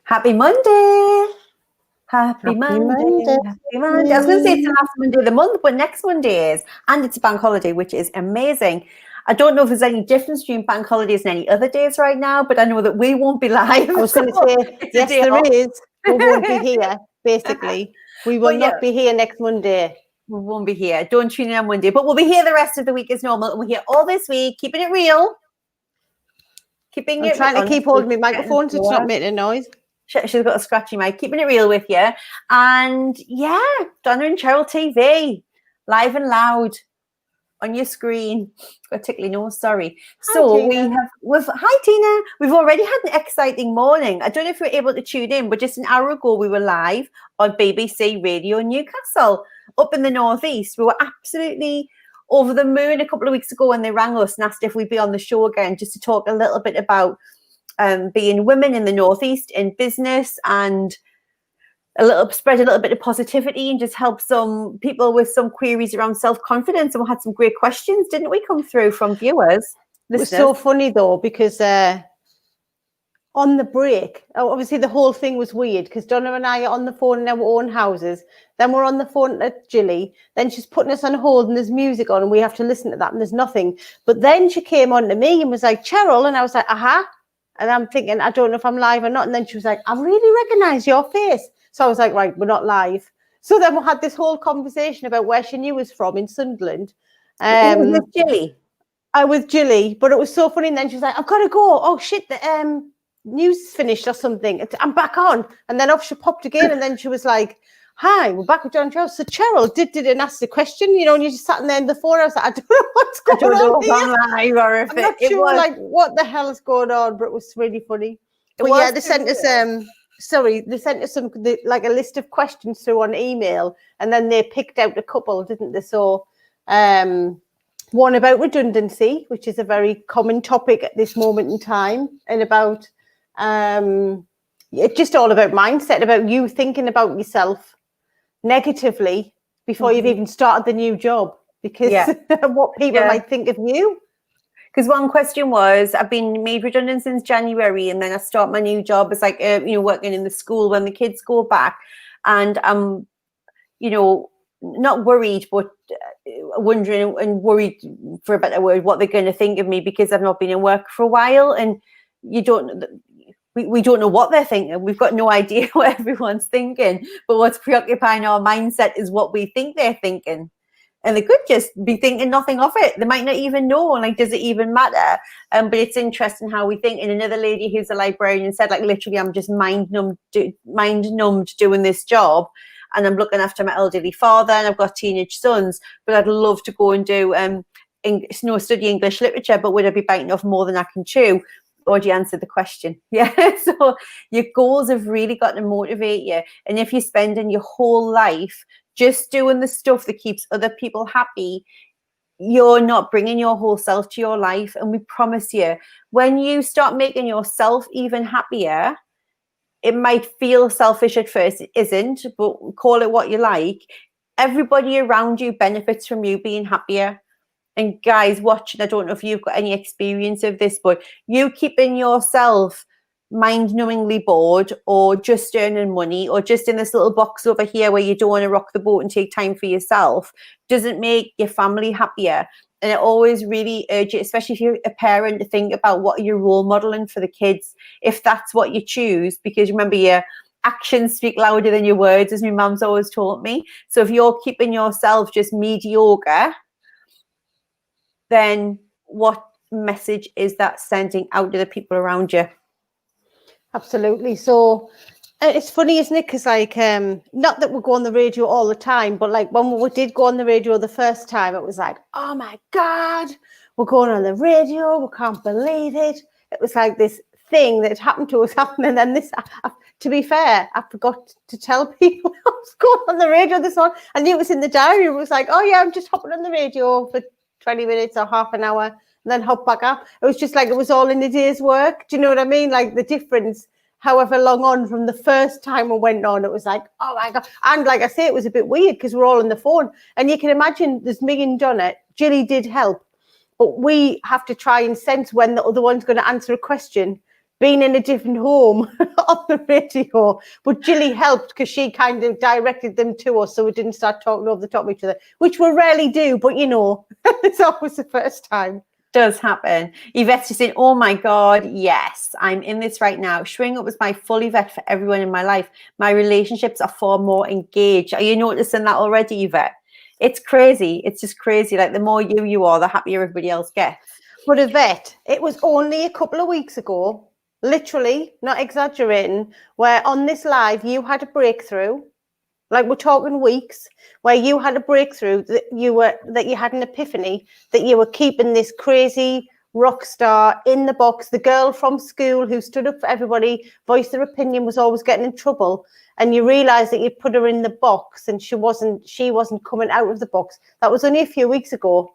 Happy Monday. Happy Monday. Happy Monday. I was going to say it's the last Monday of the month, but next Monday is. And it's a bank holiday, which is amazing. I don't know if there's any difference between bank holidays and any other days right now, but I know that we won't be live. I was going to say, yes, there is. We won't be here, basically. We will not be here next Monday. We won't be here. Don't tune in on Monday, but we'll be here the rest of the week as normal. And we're here all this week, keeping it real. I'm trying to keep hold of my microphone so it's not making a noise. She's got a scratchy mic. Keeping it real with you. And yeah, Donna and Cheryl TV, live and loud on your screen. Got a tickly nose, sorry. Hi Tina. We've already had an exciting morning. I don't know if you were able to tune in, but just an hour ago we were live on BBC Radio Newcastle up in the northeast. We were absolutely over the moon a couple of weeks ago when they rang us and asked if we'd be on the show again just to talk a little bit about being women in the northeast in business and spread a little bit of positivity and just help some people with some queries around self-confidence. And we had some great questions, didn't we, come through from viewers? It was so funny though, because on the break, obviously the whole thing was weird because Donna and I are on the phone in our own houses. Then we're on the phone at Jilly. Then she's putting us on hold and there's music on and we have to listen to that and there's nothing. But then she came on to me and was like, Cheryl, and I was like, And I'm thinking, I don't know if I'm live or not. And then she was like, I really recognize your face. So I was like, right, we're not live. So then we had this whole conversation about where she knew us from in Sunderland. With Jilly? I was Jilly, but it was so funny. And then she was like, I've got to go. Oh, shit, the news is finished or something. I'm back on. And then off she popped again. And then she was like, hi, we're back with John Cheryl. So Cheryl didn't ask the question, and you just sat in there in the phone. I was like, I don't know what's going on here. I'm not sure, like, what the hell is going on, but it was really funny. They sent us like a list of questions through on email, and then they picked out a couple, didn't they? So one about redundancy, which is a very common topic at this moment in time, and about it's just all about mindset, about you thinking about yourself negatively before you've even started the new job, because what people might think of you. Because one question was, I've been made redundant since January, and then I start my new job as like working in the school when the kids go back, and I'm not worried, but wondering and worried, for a better word, what they're going to think of me, because I've not been in work for a while, and we don't know what they're thinking. We've got no idea what everyone's thinking, but what's preoccupying our mindset is what we think they're thinking. And they could just be thinking nothing of it. They might not even know, like, does it even matter? But it's interesting how we think. And another lady who's a librarian said, like, literally, I'm just mind numbed doing this job, and I'm looking after my elderly father, and I've got teenage sons, but I'd love to go and do study English literature, but would I be biting off more than I can chew? Audrey answered the question. Yeah. So your goals have really got to motivate you. And if you're spending your whole life just doing the stuff that keeps other people happy, you're not bringing your whole self to your life. And we promise you, when you start making yourself even happier, it might feel selfish at first. It isn't, but call it what you like. Everybody around you benefits from you being happier. And guys watching, I don't know if you've got any experience of this, but you keeping yourself mind-numbingly bored, or just earning money, or just in this little box over here where you don't want to rock the boat and take time for yourself, doesn't make your family happier. And it always really urges, especially if you're a parent, to think about what you're role modeling for the kids, if that's what you choose. Because remember, your actions speak louder than your words, as my mum's always taught me. So if you're keeping yourself just mediocre, then what message is that sending out to the people around you? Absolutely. So it's funny, isn't it? Because like, not that we go on the radio all the time, but like when we did go on the radio the first time, it was like, oh my God, we're going on the radio. We can't believe it. It was like this thing that happened to us happening. And then this, to be fair, I forgot to tell people I was going on the radio this one. I knew it was in the diary. It was like, oh yeah, I'm just hopping on the radio for 20 minutes or half an hour, and then hop back up. It was just like it was all in the day's work. Do you know what I mean? Like the difference, however long on from the first time I went on, it was like, oh my God. And like I say, it was a bit weird because we're all on the phone. And you can imagine there's me and Donna. Jilly did help, but we have to try and sense when the other one's going to answer a question being in a different home on the radio. But Jilly helped because she kind of directed them to us so we didn't start talking over the top of each other, which we rarely do, but it's always the first time. Does happen. Yvette's just saying, oh my God, yes, I'm in this right now. Showing up as my full Yvette for everyone in my life. My relationships are far more engaged. Are you noticing that already, Yvette? It's crazy. It's just crazy. Like the more you are, the happier everybody else gets. But Yvette, it was only a couple of weeks ago, literally, not exaggerating, where on this live you had a breakthrough. Like we're talking weeks, where you had a breakthrough that you had an epiphany that you were keeping this crazy rock star in the box, the girl from school who stood up for everybody, voiced their opinion, was always getting in trouble, and you realised that you put her in the box and she wasn't coming out of the box. That was only a few weeks ago.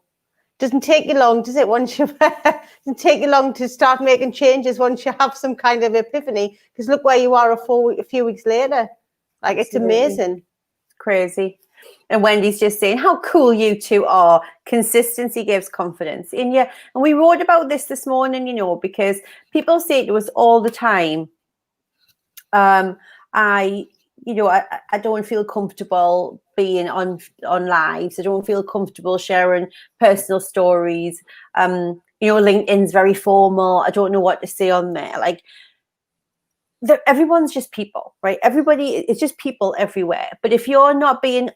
Doesn't take you long, does it? Doesn't take you long to start making changes once you have some kind of epiphany. Because look where you are a few weeks later. Like, it's amazing. It's crazy. And Wendy's just saying how cool you two are. Consistency gives confidence in you. And we wrote about this morning, because people say to us all the time, I don't feel comfortable being on lives. I don't feel comfortable sharing personal stories. LinkedIn's very formal. I don't know what to say on there. Like, everyone's just people, right? Everybody is just people everywhere. But if you're not being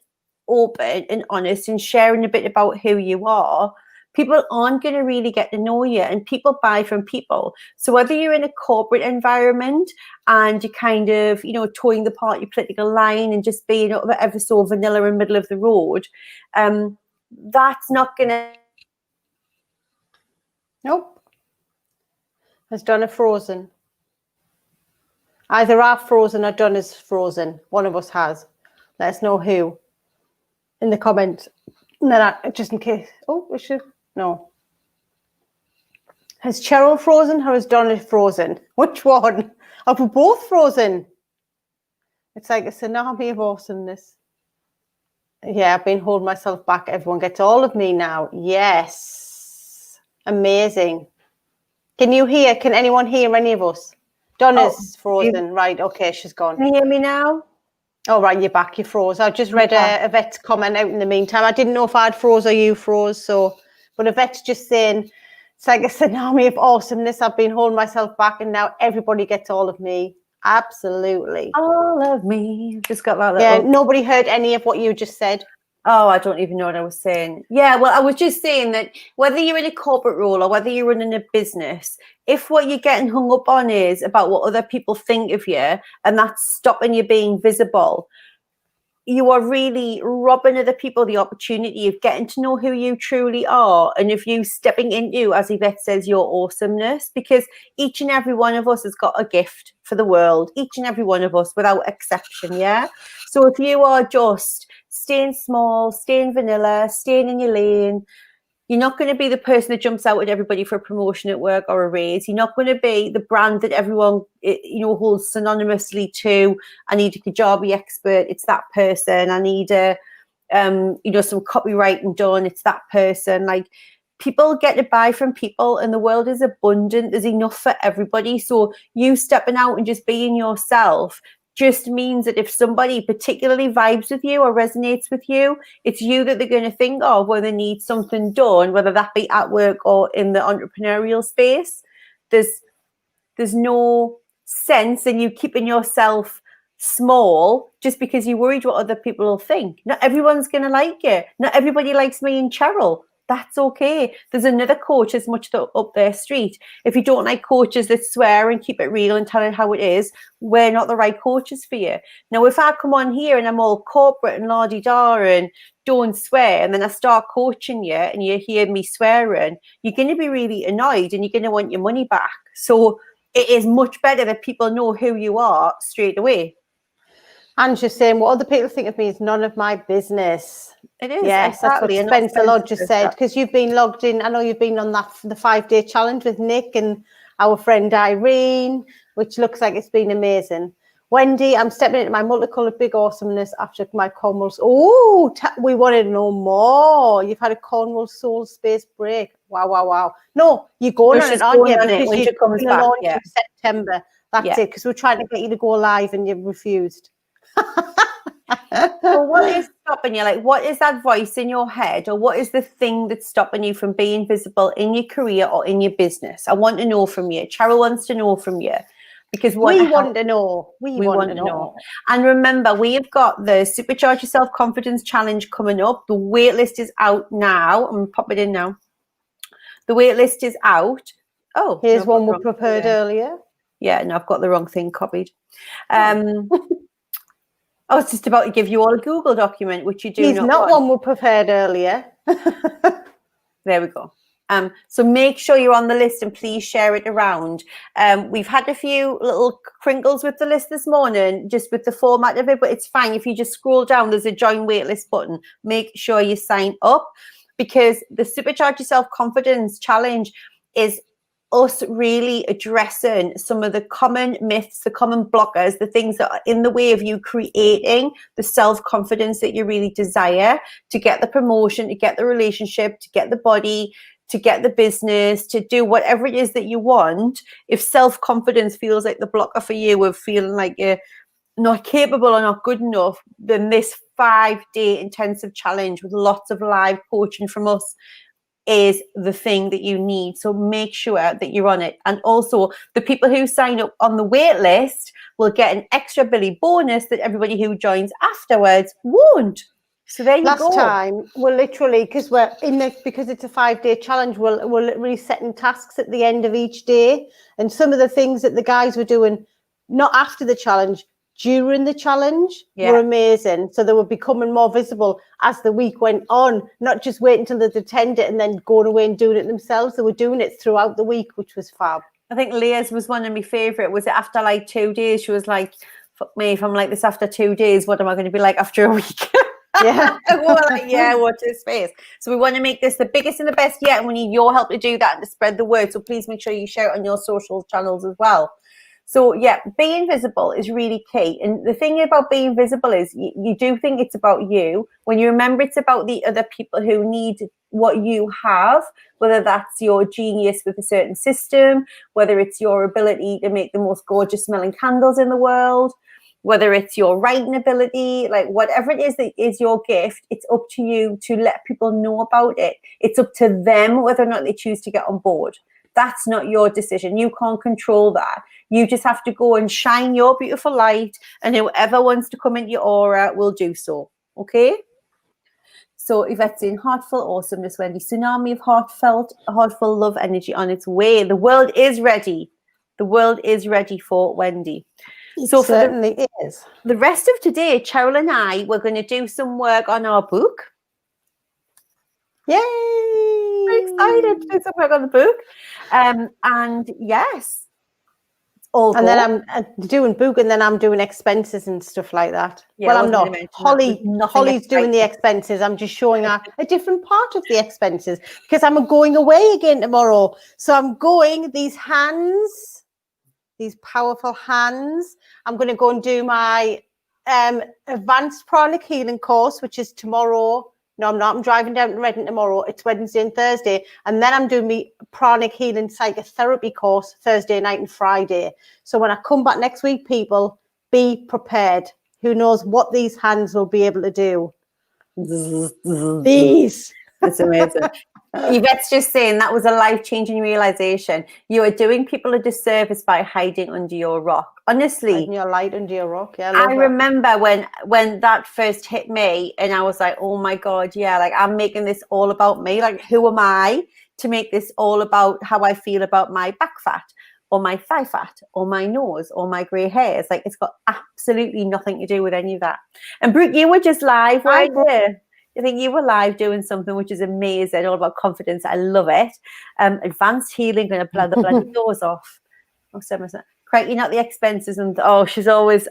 open and honest and sharing a bit about who you are, people aren't going to really get to know you, and people buy from people. So whether you're in a corporate environment and you're kind of, towing the party political line and just being ever so vanilla in the middle of the road, that's not going to... Nope. Has Donna frozen? Either I've frozen or Donna's frozen. One of us has. Let us know who in the comments. And then just in case. Oh, we should. No. Has Cheryl frozen or has Donna frozen? Which one? Are we both frozen? It's like a tsunami of awesomeness. Yeah, I've been holding myself back. Everyone gets all of me now. Yes. Amazing. Can you hear? Can anyone hear any of us? Donna's frozen. Right, okay, she's gone. Can you hear me now? Oh, right, you're back. You froze. I just read Yvette's comment out in the meantime. I didn't know if I'd froze or you froze. But Yvette's just saying, it's like a tsunami of awesomeness. I've been holding myself back and now everybody gets all of me. Absolutely. All of me. Just got that little... Yeah, nobody heard any of what you just said. Oh, I don't even know what I was saying. Yeah, well, I was just saying that whether you're in a corporate role or whether you're running a business, if what you're getting hung up on is about what other people think of you and that's stopping you being visible, you are really robbing other people the opportunity of getting to know who you truly are, and if you stepping into, as Yvette says, your awesomeness, because each and every one of us has got a gift for the world, each and every one of us without exception, yeah? So if you are just staying small, staying vanilla, staying in your lane, you're not going to be the person that jumps out at everybody for a promotion at work or a raise. You're not going to be the brand that everyone, holds synonymously to. I need a Kajabi expert. It's that person. I need some copywriting done. It's that person. Like, people get to buy from people, and the world is abundant. There's enough for everybody. So you stepping out and just being yourself just means that if somebody particularly vibes with you or resonates with you, it's you that they're going to think of when they need something done, whether that be at work or in the entrepreneurial space. There's no sense in you keeping yourself small just because you're worried what other people will think. Not everyone's going to like you. Not everybody likes me and Cheryl. That's okay. There's another coach as much up their street. If you don't like coaches that swear and keep it real and tell it how it is, we're not the right coaches for you. Now, if I come on here and I'm all corporate and la-di-da and don't swear, and then I start coaching you and you hear me swearing, you're going to be really annoyed and you're going to want your money back. So it is much better that people know who you are straight away. And just saying, what other people think of me is none of my business. It is. Yes, exactly. That's what Spencer Lodge just said, because you've been logged in. I know you've been on the 5-day challenge with Nick and our friend Irene, which looks like it's been amazing. Wendy, I'm stepping into my multicoloured big awesomeness after my Cornwall. Oh, we wanted to know more. You've had a Cornwall soul space break. Wow. No, you're going on it, aren't you? Because when she comes you're back. launch Yeah. in September. That's it, because we're trying to get you to go live and you've refused. Well, what is stopping you? Like, what is that voice in your head, or what is the thing that's stopping you from being visible in your career or in your business? I want to know from you. Cheryl wants to know from you, because We want to know. We want to know. And remember, we have got the Supercharge Your Self-Confidence Challenge coming up. The wait list is out now. I'm going to pop it in now. The wait list is out. Oh, here's one we prepared earlier. Yeah, no, I've got the wrong thing copied. I was just about to give you all a Google document, which you do He's not one we prepared earlier. There we go. So make sure you're on the list and please share it around. We've had a few little crinkles with the list this morning, just with the format of it, but it's fine. If you just scroll down, there's a join waitlist button. Make sure you sign up, because the Supercharge Your Self-Confidence Challenge is us really addressing some of the common myths, the common blockers, the things that are in the way of you creating the self-confidence that you really desire to get the promotion, to get the relationship, to get the body, to get the business, to do whatever it is that you want. If self-confidence feels like the blocker for you, of feeling like you're not capable or not good enough, then this 5-day intensive challenge with lots of live coaching from us is the thing that you need. So make sure that you're on it. And also, the people who sign up on the wait list will get an extra Billy bonus that everybody who joins afterwards won't. So there you go. Last time, we're literally, because it's a 5-day challenge, we're literally setting tasks at the end of each day. And some of the things that the guys were doing, not after the challenge, during the challenge, were amazing. So they were becoming more visible as the week went on, not just waiting until they'd attend it and then going away and doing it themselves. They were doing it throughout the week, which was fab. I think Leah's was one of my favourite. Was it after like 2 days? She was like, fuck me, if I'm like this after 2 days, what am I going to be like after a week? Yeah. And we're like, yeah, watch this space. So we want to make this the biggest and the best yet, and we need your help to do that and to spread the word. So please make sure you share it on your social channels as well. So yeah, being visible is really key. And the thing about being visible is you do think it's about you. When you remember it's about the other people who need what you have, whether that's your genius with a certain system, whether it's your ability to make the most gorgeous smelling candles in the world, whether it's your writing ability, like whatever it is that is your gift, it's up to you to let people know about it. It's up to them whether or not they choose to get on board. That's not your decision. You can't control that. You just have to go and shine your beautiful light, and whoever wants to come into your aura will do so. Okay? So Yvette's in heartfelt awesomeness, Wendy. Tsunami of heartfelt love energy on its way. The world is ready. The world is ready for Wendy. It certainly is. The rest of today, Cheryl and I, we're going to do some work on our book. Yay! Very excited to do some work on the book. And yes, it's all and then I'm doing book, and then I'm doing expenses and stuff like that. Yeah, well, I'm not. Holly's doing the expenses. I'm just showing her a different part of the expenses, because I'm going away again tomorrow. So I'm going, these hands, these powerful hands, I'm going to go and do my advanced pranic healing course, which is tomorrow. No, I'm not. I'm driving down to Reading tomorrow. It's Wednesday and Thursday. And then I'm doing my pranic healing psychotherapy course Thursday night and Friday. So when I come back next week, people, be prepared. Who knows what these hands will be able to do? These. It's amazing. Yvette's just saying that was a life-changing realization. You are doing people a disservice by hiding under your rock. Honestly, hiding your light under your rock. Yeah, I remember when that first hit me, and I was like, oh my God, yeah, like I'm making this all about me. Like, who am I to make this all about how I feel about my back fat or my thigh fat or my nose or my grey hairs? Like, it's got absolutely nothing to do with any of that. And Brooke, you were just live, right? I think you were live doing something which is amazing, all about confidence. I love it. Advanced healing, going to blow the bloody doors off. Oh, 7%. Crikey, not the expenses. And she's always,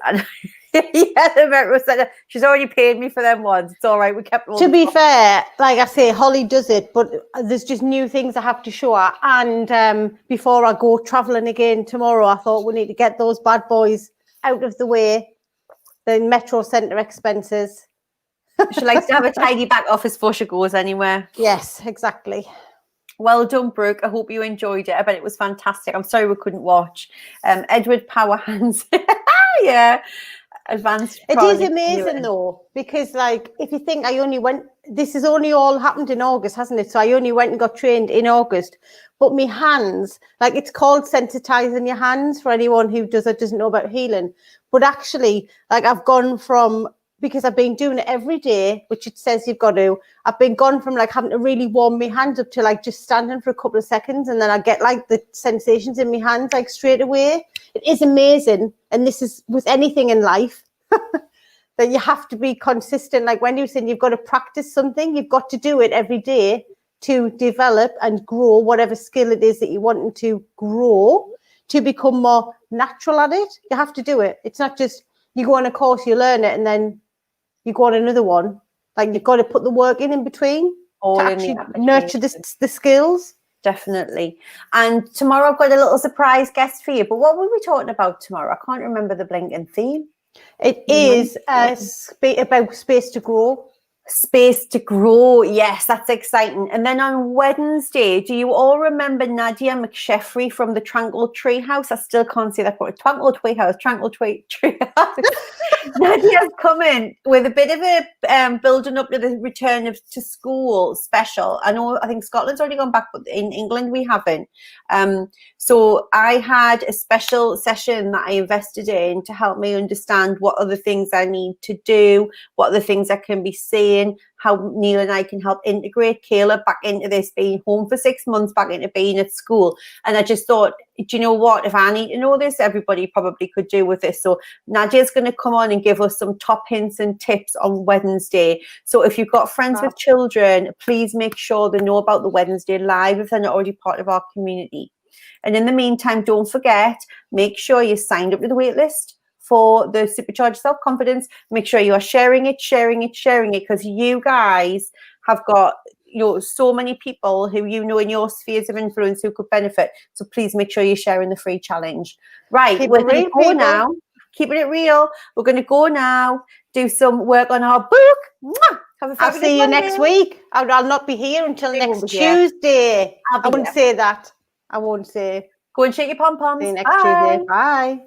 she's already paid me for them ones. It's all right. We kept all. To be fair, like I say, Holly does it, but there's just new things I have to show her. And before I go traveling again tomorrow, I thought we need to get those bad boys out of the way. The Metro Centre expenses. She likes to have a tidy back office before she goes anywhere. Yes, exactly. Well done, Brooke. I hope you enjoyed it. I bet it was fantastic. I'm sorry we couldn't watch. Edward Power Hands. Yeah. Advanced. It is pranic amazing healing. though, because like if you think this has only all happened in August, hasn't it? So I only went and got trained in August. But my hands, like it's called sensitizing your hands for anyone who doesn't know about healing. But actually, like I've gone from, because I've been doing it every day, which it says you've got to, I've been gone from like having to really warm my hands up to like just standing for a couple of seconds, and then I get like the sensations in my hands like straight away. It is amazing. And this is with anything in life. That you have to be consistent. Like when you're saying you've got to practice something, you've got to do it every day to develop and grow whatever skill it is that you want to grow, to become more natural at it. You have to do it. It's not just you go on a course, you learn it, and then you go on another one. Like you've got to put the work in between All to in actually the nurture the skills. Definitely. And tomorrow I've got a little surprise guest for you. But what were we talking about tomorrow? I can't remember the blinking theme. It is about space to grow. Space to grow. Yes, that's exciting. And then on Wednesday, do you all remember Nadia McSheffrey from the Tranquil Tree House? I still can't say that word. Tranquil Tree House. Nadia's coming with a bit of a building up to the return to school special. I think Scotland's already gone back, but in England we haven't. So I had a special session that I invested in to help me understand what other things I need to do, what other things I can be saying, how Neil and I can help integrate Kayla back into this, being home for 6 months, back into being at school. And I just thought, do you know what? If I need to know this, everybody probably could do with this. So Nadia's going to come on and give us some top hints and tips on Wednesday. So if you've got friends with children, please make sure they know about the Wednesday Live if they're not already part of our community. And in the meantime, don't forget, make sure you signed up to the wait list for the Supercharged Self-Confidence. Make sure you are sharing it, because you guys have got so many people who in your spheres of influence who could benefit. So please make sure you're sharing the free challenge. Right, we're going to go now. Keeping it real. We're going to go now, do some work on our book. Mwah! I'll see you next week. I'll not be here until next Tuesday. I wouldn't say that. I won't say. Go and shake your pom-poms. See you next Tuesday. Bye.